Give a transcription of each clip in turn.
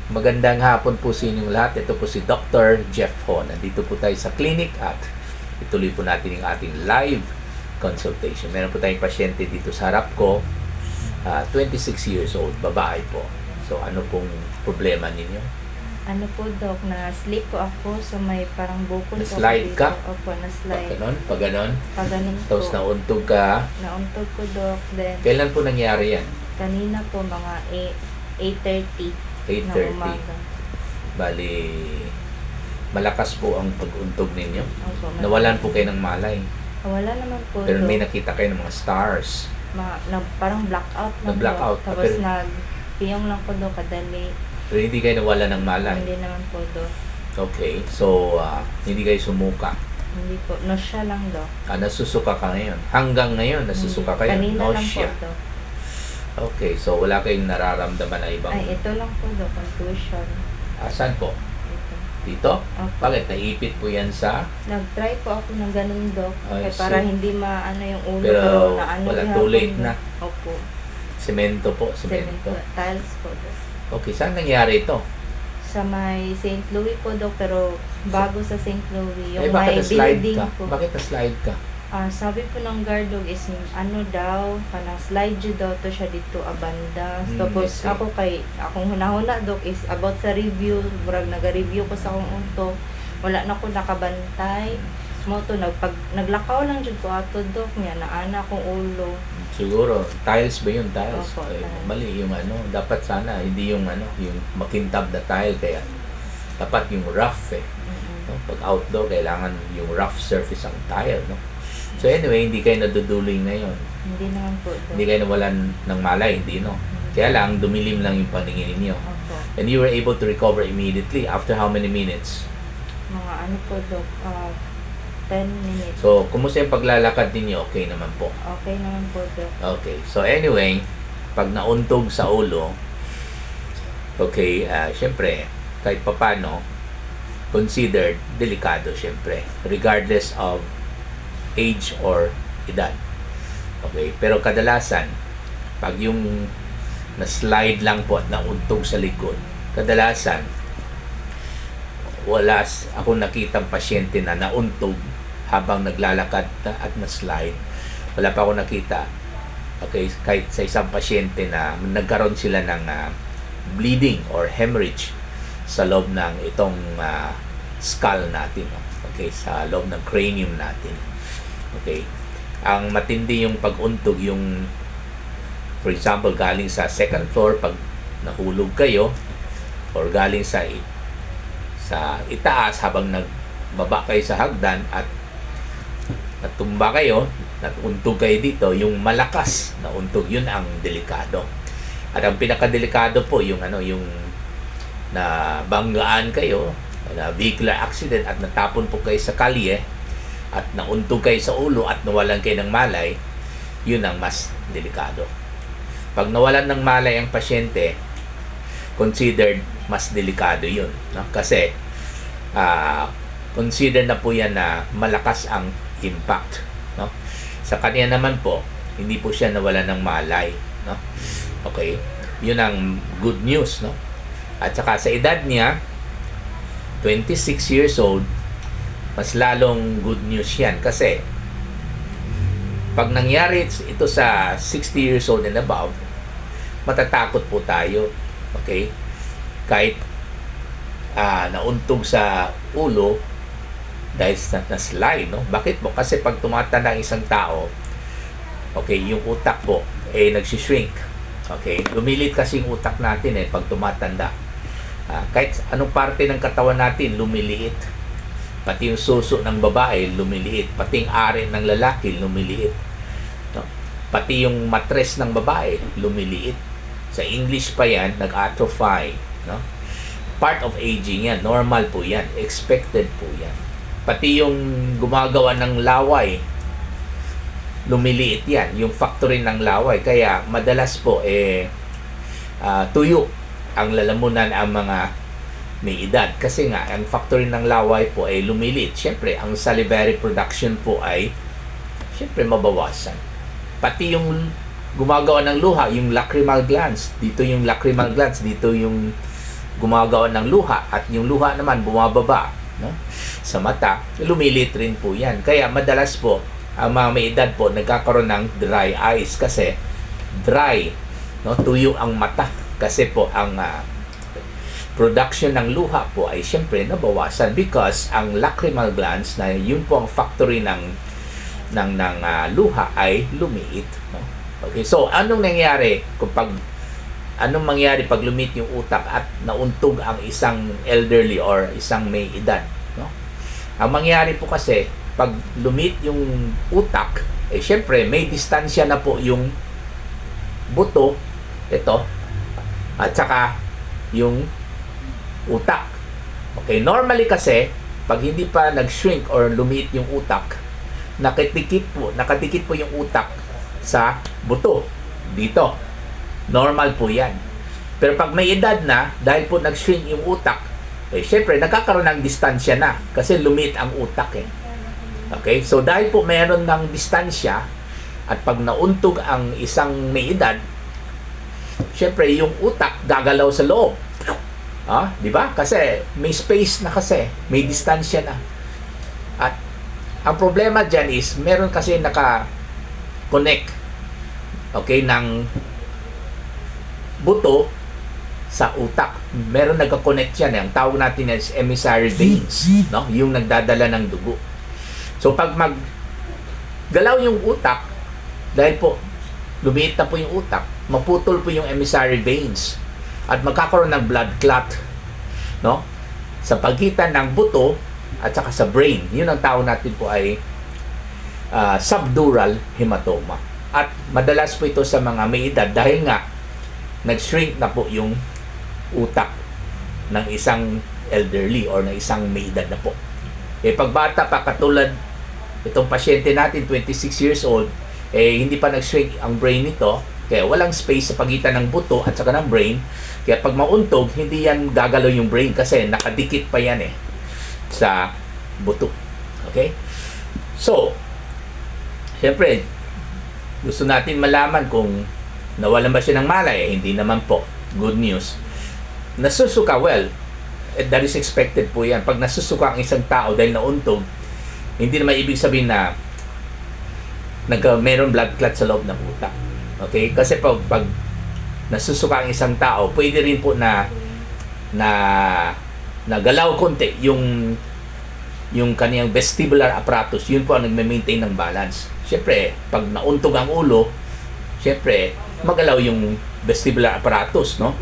Magandang hapon po sa inyong lahat. Ito po si Dr. Jeff Ho. Nandito po tayo sa clinic at ituloy po natin yung ating live consultation. Meron po tayong pasyente dito sa harap ko, 26 years old, babae po. So, ano pong problema ninyo? Ano po, Doc, na-sleep po ako sa may parang bukol po. Na-slide ka? Opo, Pag na-slide. ganon? Pag ganon? Pag ganun po. Tapos nauntog ka. Nauntog ko, Doc. Then, Kailan po nangyari yan? kanina po, mga 8:30 na 8:30. umaga. Bali, malakas po ang pag-untog ninyo. Opo, Nawalan po kayo ng malay. Wala naman po, Pero Doc. may nakita kayo ng mga stars. Parang blackout lang, Na-blackout. Doc. Tapos Pero- nag-piyong lang po, Doc, kadali. Pero hindi kayo nawala ng malay. Hindi naman po, Doc. Okay. So, hindi kayo sumuka. Hindi po. Nausya lang, Doc. Nasusuka ka ngayon. Hanggang ngayon, nasusuka kayo. Kanina lang po, Nausea. Doc. Okay. So, wala kayong nararamdaman na ibang... Ay, ito lang po, Doc. Contusion. Saan po? Ito. Dito? Opo. Bakit? Naipit po yan sa... Nag-try po ako ng ganun, Doc. I Para see. hindi maano yung ulo. Pero naano wala, yung too late hapon, na. Doc. Opo. Semento po. Cemento. Semento. Tiles po, Doc. Okay. Saan nangyari ito? Sa may St. Louis po, Doc. Pero bago sa St. Louis. Yung bakit may na-slide building ka? po. Bakit na-slide ka? Sabi po ng guard, Doc, is ano daw, kanang slide dyan daw to siya dito abanda. Tapos I see. akong hunahuna, Doc, is about sa review. Murag naga-review ko sa akong unto. Wala na ko nakabantay. Mo to, naglakaw lang dyan ko ato, Doc, niya, naana akong ulo. Siguro, tiles ba yun? Tiles? Opo, Ay, tiles. mali yung ano. Dapat sana, hindi yung ano, yung makintab na tile. Kaya, dapat yung rough eh. No? Pag outdoor, kailangan yung rough surface ang tile. No? So anyway, hindi kayo naduduling ngayon. Hindi naman po, Doc. Hindi kayo nawalan ng malay, hindi no? Kaya lang, dumilim lang yung paningin ninyo. Opo. And you were able to recover immediately after how many minutes? Mga ano po, Doc, 10 minutes. So, kumusta yung paglalakad ninyo? Okay naman po. Okay naman po, Doc. Okay. So anyway, pag nauntog sa ulo, okay, syempre, kahit papano, considered delikado syempre, regardless of age or edad. Okay, pero kadalasan, pag yung na-slide lang po at nauntog sa likod, kadalasan, wala ako nakitang pasyente na nauntog habang naglalakad at na-slide. Wala pa ako nakita. Okay, kahit sa isang pasyente na nagkaroon sila ng bleeding or hemorrhage sa loob ng itong skull natin. Okay, sa loob ng cranium natin. Okay. Ang matindi yung pag-untog, yung for example, galing sa second floor pag nahulog kayo or galing sa itaas habang nagbaba kayo sa hagdan at natumba kayo, natuntog kayo dito, yung malakas na untog, yun ang delikado. At ang pinakadelikado po yung yung na banggaan kayo, na vehicular accident at natapon po kayo sa kalye at nauntog kayo sa ulo at nawalan kayo ng malay, yun ang mas delikado. Pag nawalan ng malay ang pasyente, considered mas delikado yun. No? Kasi, consider na po yan na malakas ang impact. No? Sa kanya naman po, hindi po siya nawalan ng malay. No? Okay? Yun ang good news. No? At saka sa edad niya, 26 years old, mas lalong good news yan. Kasi, pag nangyari ito sa 60 years old and above, matatakot po tayo. Okay? Kahit nauntog sa ulo dahil sa na-slide, no? Bakit po? Kasi pag tumatanda ang isang tao, okay, yung utak po nagsishrink. Okay? Lumilit kasi yung utak natin pag tumatanda. Kahit anong parte ng katawan natin lumiliit. Pati yung suso ng babae lumiliit, pati yung arin ng lalaki lumiliit. No? Pati yung matres ng babae lumiliit. Sa English pa yan, nag-atrophy. No? Part of aging yan. Normal po yan. Expected po yan. Pati yung gumagawa ng laway, lumiliit yan. Yung factory ng laway. Kaya madalas po, tuyo ang lalamunan ang mga may edad. Kasi nga, ang factory ng laway po ay lumiliit. Siyempre, ang salivary production po ay siyempre mabawasan. Pati yung gumagawa ng luha, yung lacrimal glands. Dito yung lacrimal glands, dito yung gumagawa ng luha at yung luha naman bumababa, no, sa mata, lumilit rin po yan. Kaya madalas po ang mga may edad po nagkakaroon ng dry eyes kasi dry, no, tuyo ang mata kasi po ang production ng luha po ay syempre nabawasan because ang lacrimal glands na yun po ang factory ng luha ay lumiit, no? Okay, so anong mangyari pag lumit yung utak at nauntog ang isang elderly or isang may edad, no? Ang mangyari po kasi pag lumit yung utak, eh syempre may distansya na po yung buto, ito, at saka yung utak. Okay, normally kasi pag hindi pa nag-shrink or lumit yung utak, nakadikit po yung utak sa buto dito. Normal po yan. Pero pag may edad na, dahil po nag-shrink yung utak, eh syempre nagkakaroon ng distansya na kasi lumit ang utak eh. Okay? So dahil po meron ng distansya at pag nauntog ang isang may edad, syempre yung utak gagalaw sa loob. Di ba? Kasi may space na kasi, may distansya na. At ang problema dyan is meron kasi naka-connect, okay, ng buto sa utak. Meron nagka-connect yan. Ang tawag natin is emissary veins, no? Yung nagdadala ng dugo. So pag maggalaw yung utak, dahil po lumiit na po yung utak, maputol po yung emissary veins at magkakaroon ng blood clot, no, sa pagitan ng buto at saka sa brain. Yun ang tawag natin po ay subdural hematoma. At madalas po ito sa mga may edad dahil nga nag-shrink na po yung utak ng isang elderly or ng isang may edad na po. Eh pagbata pa, katulad itong pasyente natin, 26 years old, eh hindi pa nag-shrink ang brain nito, kaya walang space sa pagitan ng buto at saka ng brain. Kaya pag mauntog, hindi yan gagalaw yung brain kasi nakadikit pa yan eh sa buto. Okay? So, siyempre, gusto natin malaman kung nawalan ba siya ng malay. Hindi naman po. Good news. Nasusuka, well, that is expected po yan. Pag nasusuka ang isang tao dahil nauntog, hindi naman ibig sabihin na meron blood clot sa loob ng utak. Okay? Kasi pag nasusuka ang isang tao, pwede rin po na galaw konti yung kaniyang vestibular apparatus. Yun po ang nagme-maintain ng balance. Siyempre, pag nauntog ang ulo, siyempre, magalaw yung vestibular apparatus, no?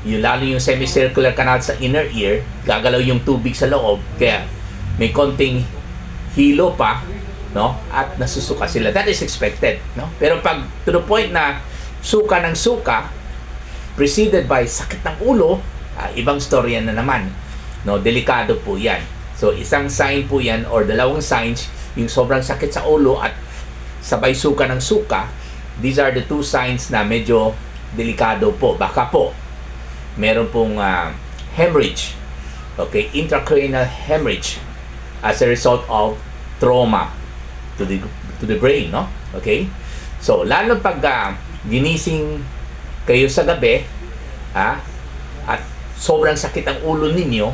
Yung lalo yung semicircular canal sa inner ear, gagalaw yung tubig sa loob, kaya may konting hilo pa, no? At nasusuka sila. That is expected, no? Pero pag to the point na suka ng suka, preceded by sakit ng ulo, ibang storya na naman, no? Delikado po yan. So, isang sign po yan or dalawang signs, yung sobrang sakit sa ulo at sabay suka ng suka. These are the two signs na medyo delikado po. Baka po meron pong hemorrhage, okay, intracranial hemorrhage as a result of trauma to the brain, no? Okay? So, lalo pag ginising kayo sa gabi, at sobrang sakit ang ulo ninyo,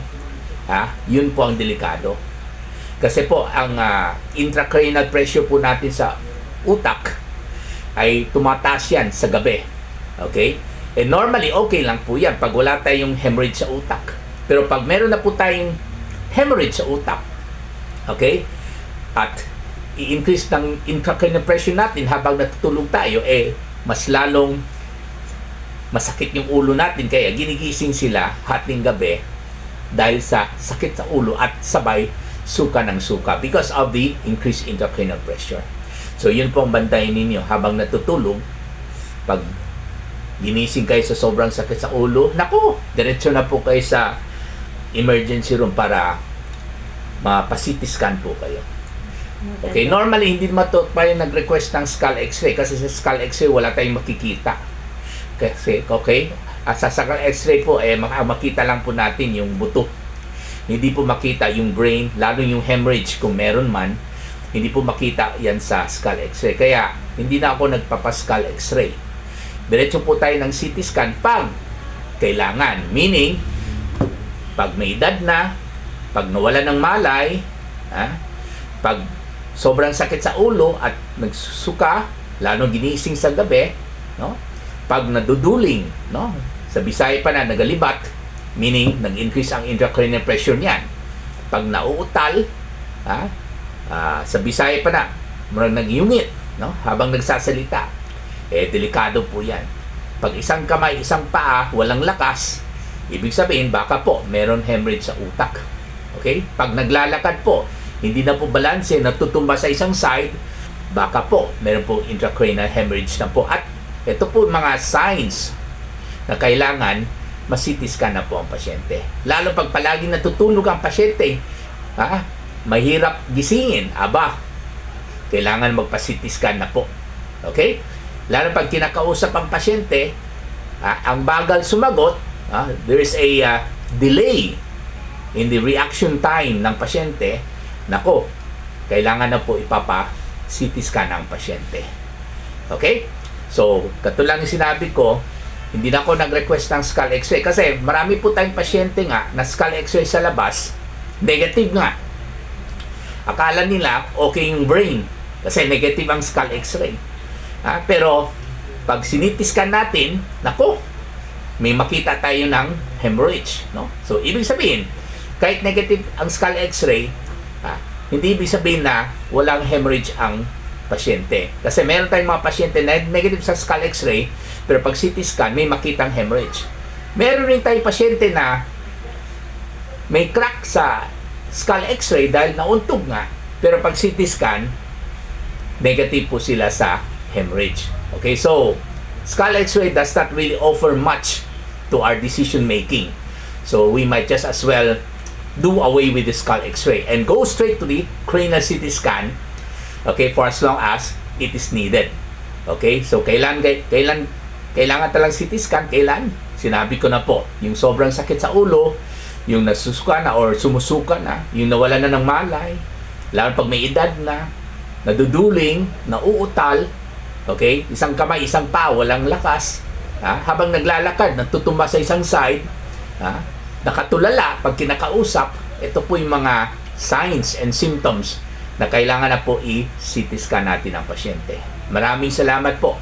yun po ang delikado. Kasi po, ang intracranial pressure po natin sa utak ay tumataas yan sa gabi. Okay? And normally, okay lang po yan pag wala tayong hemorrhage sa utak. Pero pag meron na po tayong hemorrhage sa utak, okay? At i-increase ng intracranial pressure natin habang natutulog tayo, eh, mas lalong masakit yung ulo natin. Kaya ginigising sila hating gabi dahil sa sakit sa ulo at sabay suka ng suka because of the increased intracranial pressure. So, yun po ang bantayan ninyo habang natutulog. Pag ginising kayo sa sobrang sakit sa ulo, naku, diretso na po kayo sa emergency room para mapa-CT scan po kayo. Okay, normally hindi naman tayo nag-request ng skull x-ray kasi sa skull x-ray wala tayong makikita. Kasi, okay, sa skull x-ray po, makita lang po natin yung buto. Hindi po makita yung brain, lalo yung hemorrhage kung meron man, hindi po makita yan sa skull x-ray. Kaya, hindi na ako nagpapa-skull x-ray. Diretso po tayo ng CT scan pag kailangan. Meaning, pag may edad na, pag nawala ng malay, pag sobrang sakit sa ulo at nagsusuka, lalo ginising sa gabi, no? Pag naduduling, no? Sa Bisaya pa na nagalibat, meaning nag-increase ang intracranial pressure niyan. Pag nauutal, sa Bisaya pa na, murang nagyungit, no? Habang nagsasalita, delikado po yan. Pag isang kamay, isang paa, walang lakas, ibig sabihin, baka po, meron hemorrhage sa utak. Okay? Pag naglalakad po, hindi na po balanse, natutumba sa isang side, baka po, meron po intracranial hemorrhage na po. At ito po mga signs na kailangan ma-CT scan na po ang pasyente. Lalo pag palaging natutulog ang pasyente, mahirap gisingin, kailangan magpa-CT scan na po. Okay? Lalo pag kinakausap ang pasyente, ang bagal sumagot, there is a delay in the reaction time ng pasyente, nako, kailangan na po ipapa-CT scan ang pasyente. Okay? So, katulad ng sinabi ko, hindi na ako nag-request ng skull x-ray kasi marami po tayong pasyente nga na skull x-ray sa labas, negative nga. Akala nila okay yung brain kasi negative ang skull x-ray. Pero pag sinitiskan natin, nako, may makita tayo ng hemorrhage, no? So ibig sabihin, kahit negative ang skull x-ray, hindi ibig sabihin na walang hemorrhage ang pasyente. Kasi meron tayong mga pasyente na negative sa skull x-ray, pero pag CT scan, may makitang hemorrhage. Meron rin tayong pasyente na may crack sa skull x-ray dahil nauntog nga, pero pag CT scan, negative po sila sa hemorrhage. Okay, so skull x-ray does not really offer much to our decision making. So we might just as well do away with the skull x-ray and go straight to the cranial CT scan, okay, for as long as it is needed. Okay, so kailan talang CT scan, kailan? Sinabi ko na po, yung sobrang sakit sa ulo, yung nasusuka na or sumusuka na, yung nawala na ng malay, lalo pag may edad na, naduduling, nauutal, okay, isang kamay, isang paa, walang lakas, habang naglalakad, natutumba sa isang side, nakatulala pag kinakausap, ito po yung mga signs and symptoms na kailangan na po i-CT scan natin ang pasyente. Maraming salamat po.